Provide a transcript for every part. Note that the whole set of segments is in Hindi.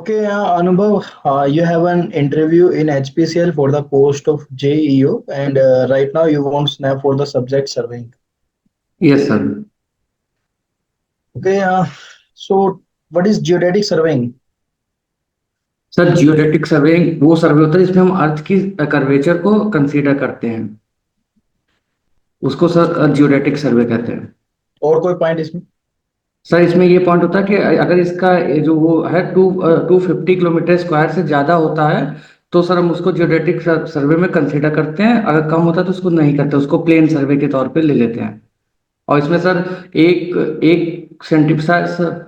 Okay, Anubhav, you have an interview in HPCL for the post of JEO, and right now you want Snap for the subject surveying. Yes, sir. Okay, so what is geodetic surveying? Sir geodetic surveying वो सर्वे होता है जिसमें हम अर्थ की कर्वेचर को कंसीडर करते हैं। उसको सर जियोडेटिक सर्वे कहते हैं। और कोई पॉइंट इसमें? सर इसमें ये पॉइंट होता है कि अगर इसका ये जो वो है 250 किलोमीटर स्क्वायर से ज़्यादा होता है तो सर हम उसको जियोडेटिक सर्वे में कंसीडर करते हैं। अगर कम होता है तो उसको नहीं करते, उसको प्लेन सर्वे के तौर पे ले लेते हैं। और इसमें सर एक एक सेंटीमीटर,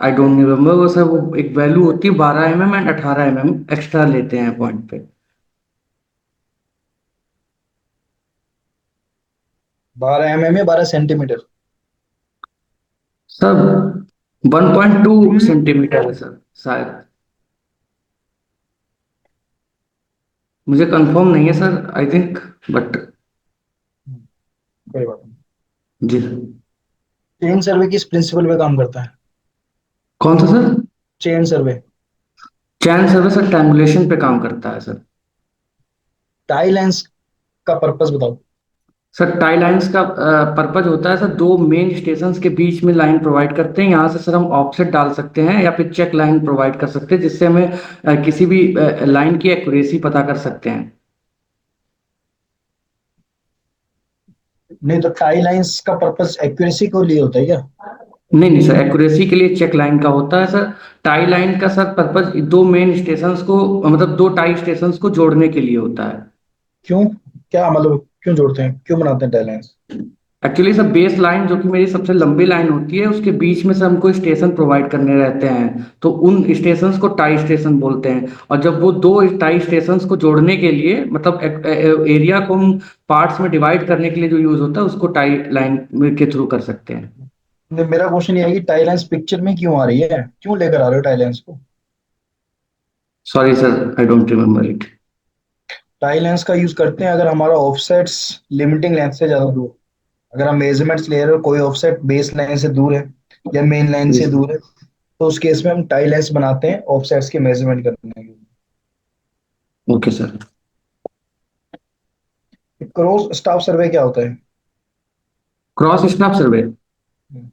आई डोंट रिमेम्बर वो सर, वो एक वैल्यू होती है 12 mm एंड 18 mm एक्स्ट्रा लेते हैं पॉइंट पे। 12 mm या 12 सेंटीमीटर? सर 1.2 सेंटीमीटर है सर शायद। मुझे कंफर्म नहीं है सर, आई थिंक, बट कोई बात नहीं। जी सर। चेन सर्वे किस प्रिंसिपल पे काम करता है? कौन सा sir? Chain survey. Chain survey sir triangulation पे काम करता है सर। टाई लाइंस का पर्पस बताओ। सर टाई लाइंस का पर्पज होता है सर, दो मेन स्टेशंस के बीच में लाइन प्रोवाइड करते हैं। यहाँ से सर हम ऑफसेट डाल सकते हैं या फिर चेक लाइन प्रोवाइड कर सकते हैं, जिससे हमें किसी भी लाइन की एक्यूरेसी पता कर सकते हैं। नहीं तो टाई लाइंस का पर्पस एक्यूरेसी को लिए होता है क्या? नहीं नहीं सर, एक्यूरेसी के लिए चेक लाइन का होता है सर। टाई लाइन का सर पर्पज दो मेन स्टेशंस को, मतलब दो टाई स्टेशंस को जोड़ने के लिए होता है। क्यों? क्या मतलब क्यों जोड़ते हैं, क्यों बनाते हैं tie lines? Actually sir base line जो कि मेरी सबसे लंबी लाइन होती है, उसके बीच में से हमको स्टेशन प्रोवाइड करने रहते हैं, तो उन स्टेशंस को टाई स्टेशन बोलते हैं। और जब वो दो टाई स्टेशंस को जोड़ने के लिए, मतलब एरिया को हम पार्ट्स में डिवाइड करने के लिए जो यूज होता है, उसको टाई लाइन के थ्रू कर सकते हैं। नहीं, मेरा क्वेश्चन ये है कि टाई लाइंस पिक्चर में क्यों आ रही है, क्यों लेकर आ रहे हो टाई लाइंस को? Sorry sir, I don't remember it. Tie lens का यूज करते हैं अगर हमारा ऑफसेट्स लिमिटिंग लेंथ से ज्यादा दूर, अगर हम मेजरमेंट्स ले रहे हो, कोई ऑफसेट बेस लाइन से दूर है या मेन लाइन से दूर है, तो उस केस में हम टाई लेंस बनाते हैं ऑफसेट्स के मेजरमेंट करने के लिए। Okay sir. क्रॉस स्टाफ सर्वे क्या होता है? क्रॉस स्नैप सर्वे हम्म,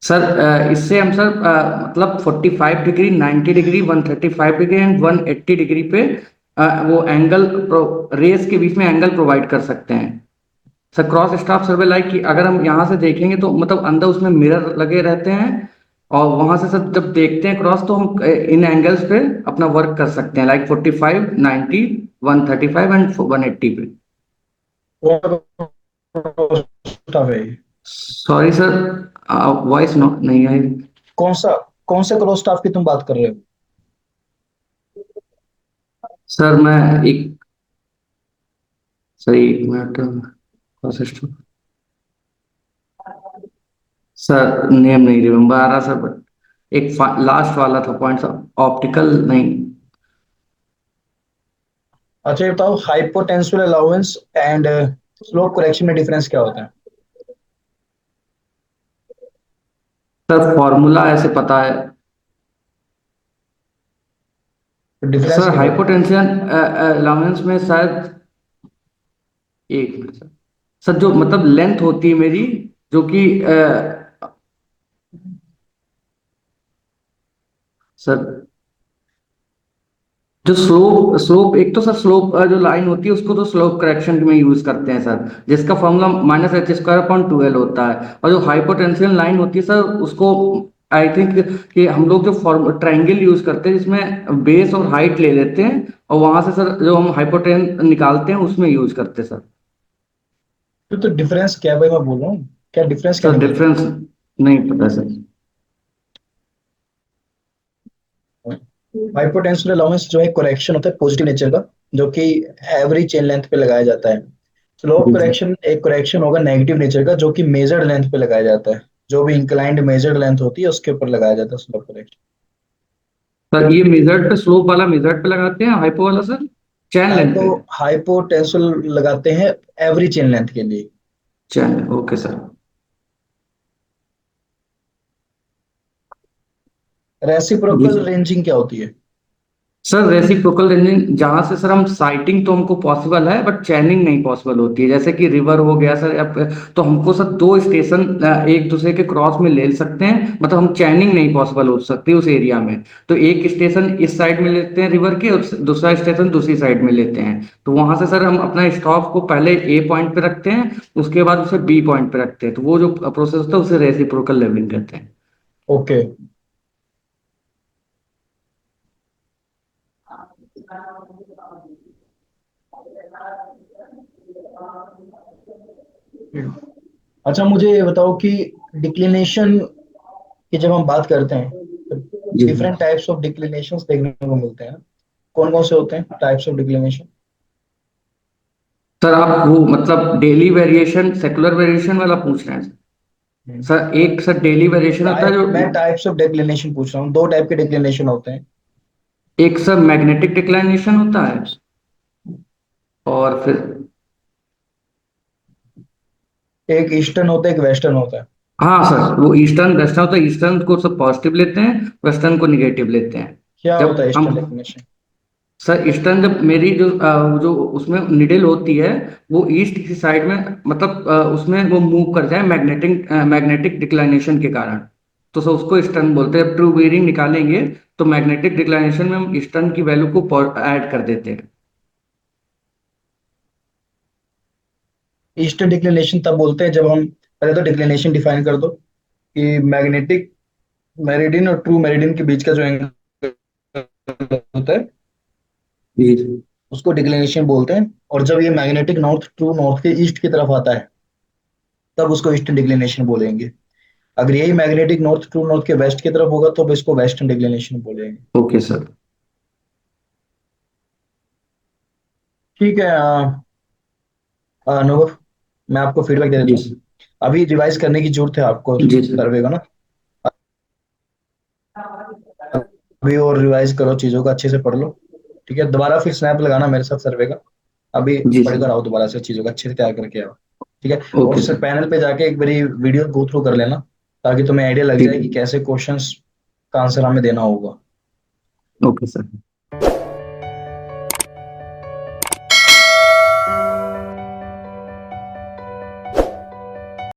सर, इससे हम सर मतलब 45 degree, 90 degree, 135 degree and 180 degree पे वो एंगल रेस के बीच में एंगल प्रोवाइड कर सकते हैं। सर क्रॉस स्टाफ सर्वे लाइक कि अगर हम यहाँ से देखेंगे तो मतलब अंदर उसमें मिरर लगे रहते हैं, और वहां से सर जब देखते हैं क्रॉस, तो हम इन एंगल्स पे अपना वर्क कर सकते हैं, लाइक 45, 90, 135 एंड 180 पे। स्टाफ है ये? सॉरी सर, वॉइस नहीं आई। कौन सा कौन से क्रॉस स्टाफ की तुम बात कर रहे हो? सर मैं एक सही, एक minute. Cross staff sir name नहीं रिमेम्बर आ रहा सर, बट एक लास्ट वाला था पॉइंट, ऑप्टिकल नहीं। अच्छा ये बताओ, हाइपोटेंशियल अलाउंस एंड स्लोप करेक्शन में डिफरेंस क्या होता है? सर फॉर्मूला ऐसे पता है। तो डिफरेंस सर क्या होता है? हाइपोटेंशन अलाउंस में शायद, एक मिनट सर। सर जो मतलब लेंथ होती है मेरी, जो कि सर जो स्लोप स्लोप एक तो सर स्लोप जो लाइन होती है उसको तो स्लोप करेक्शन में यूज करते हैं सर, जिसका फॉर्मूला -h² /2l होता है। और जो हाइपोटेंशियल लाइन होती है सर, उसको आई थिंक कि हम लोग जो फॉर्म ट्राइंगल यूज करते हैं, जिसमें बेस और हाइट ले लेते हैं, और वहां से सर जो हम हाइपोटेन निकालते हैं उसमें यूज करते हैं सर। तो डिफरेंस क्या है भाई, मैं बोल रहा हूँ, क्या डिफरेंस क्या सर निकलेगा? डिफरेंस नहीं पता सर। हाइपोटेंशियल अलाउंस जो है करेक्शन होता है पॉजिटिव नेचर का, जो कि एवरी चेन लेंथ पे लगाया जाता है। स्लोप जी सर। करेक्शन एक करेक्शन होगा नेगेटिव नेचर का, जो कि मेजर्ड लेंथ पे लगाया जाता है। जो भी इंक्लाइंड मेजर्ड लेंथ होती है उसके ऊपर लगाया जाता है स्लोप करेक्शन। सर ये मेजर्ड पे, स्लोप वाला मेजर्ड पे लगाते हैं, हाइपो वाला सर चैन लेंथ हाइपो पे। हाइपोटेंशियल लगाते हैं एवरी चेन लेंथ के लिए। चैन, ओके सर। जी रेसिप्रोकल रेंजिंग क्या होती है? सर, रेसिप्रोकल रेंजिंग जहां से सर हम साइटिंग तो हमको पॉसिबल है बट चैनिंग नहीं पॉसिबल होती है, जैसे कि रिवर हो गया सर तो हमको सर दो स्टेशन एक दूसरे के क्रॉस में ले सकते हैं, मतलब हम चैनिंग नहीं पॉसिबल हो सकती उस एरिया में। तो एक स्टेशन इस साइड में लेते हैं रिवर के, दूसरा स्टेशन दूसरी साइड में लेते हैं, तो वहां से सर हम अपना स्टॉप को पहले ए पॉइंट पे रखते हैं, उसके बाद उसे बी पॉइंट पे रखते हैं, तो वो जो प्रोसेस होता है उसे रेसिप्रोकल लेवलिंग कहते हैं। ओके। अच्छा मुझे ये बताओ कि डिक्लिनेशन की जब हम बात करते हैं तो जी डिफरेंट टाइप्स ऑफ डिक्लिनेशंस देखने को मिलते हैं। कौन कौन से होते हैं टाइप्स ऑफ डिक्लिनेशन? सर, आप वो मतलब डेली वेरिएशन सेकुलर वेरिएशन वाला पूछ रहे हैं सर? एक सर डेली वेरिएशन होता है टाइप जो, मैं टाइप्स ऑफ डिक्लिनेशन पूछ रहा हूँ, दो टाइप के डिक्लिनेशन होते हैं। एक सर मैग्नेटिक डिक्लाइनेशन होता है, और फिर, एक ईस्टर्न होता है, एक वेस्टर्न होता है। हाँ सर, वो ईस्टर्न वेस्टर्न होता है, ईस्टर्न को सब पॉजिटिव लेते हैं, वेस्टर्न को निगेटिव लेते हैं। क्या होता है जब हम, ईस्टर्न डिक्लिनेशन? सर ईस्टर्न जब मेरी जो जो उसमें निडल होती है वो ईस्ट की साइड में, मतलब उसमें वो मूव कर जाए मैग्नेटिक मैग्नेटिक डिक्लाइनेशन के कारण, तो सर उसको ईस्टर्न बोलते हैं। ट्रू बीयरिंग निकालेंगे तो मैग्नेटिक डिक्लाइनेशन में हम ईस्टर्न की वैल्यू को ऐड कर देते हैं। ईस्टर्न डिक्लिनेशन तब बोलते हैं जब हम, पहले तो डिक्लिनेशन डिफाइन कर दो कि मैग्नेटिक मेरिडियन और ट्रू मेरिडियन के बीच का जो एंगल होता है जी। उसको डिक्लिनेशन बोलते हैं। और जब ये मैग्नेटिक नॉर्थ ट्रू नॉर्थ के ईस्ट की तरफ आता है तब उसको ईस्टर्न डिक्लिनेशन बोलेंगे। अगर यही मैग्नेटिक नॉर्थ ट्रू नॉर्थ के वेस्ट की तरफ होगा तो इसको वेस्टर्न डिक्लिनेशन बोलेंगे। Okay sir. ठीक है। अनुभव, मैं आपको फीडबैक दे जी देता हूँ। सर। अभी रिवाइज करने की जरूरत है आपको जी सर। सर्वे को ना। अभी और रिवाइज करो, चीजों को अच्छे से पढ़ लो। ठीक है, दोबारा फिर स्नैप लगाना मेरे साथ सर्वे का। अभी जी पढ़कर सर। आओ, दोबारा से चीजों को अच्छे से तैयार करके आओ। ठीक है। और ओके सर सर। पैनल पे जाके एक बारी वीडियो गो थ्रू कर लेना, ताकि तुम्हें आइडिया लग ठीक जाए कि है। कैसे क्वेश्चंस का आंसर हमें देना होगा। Okay sir.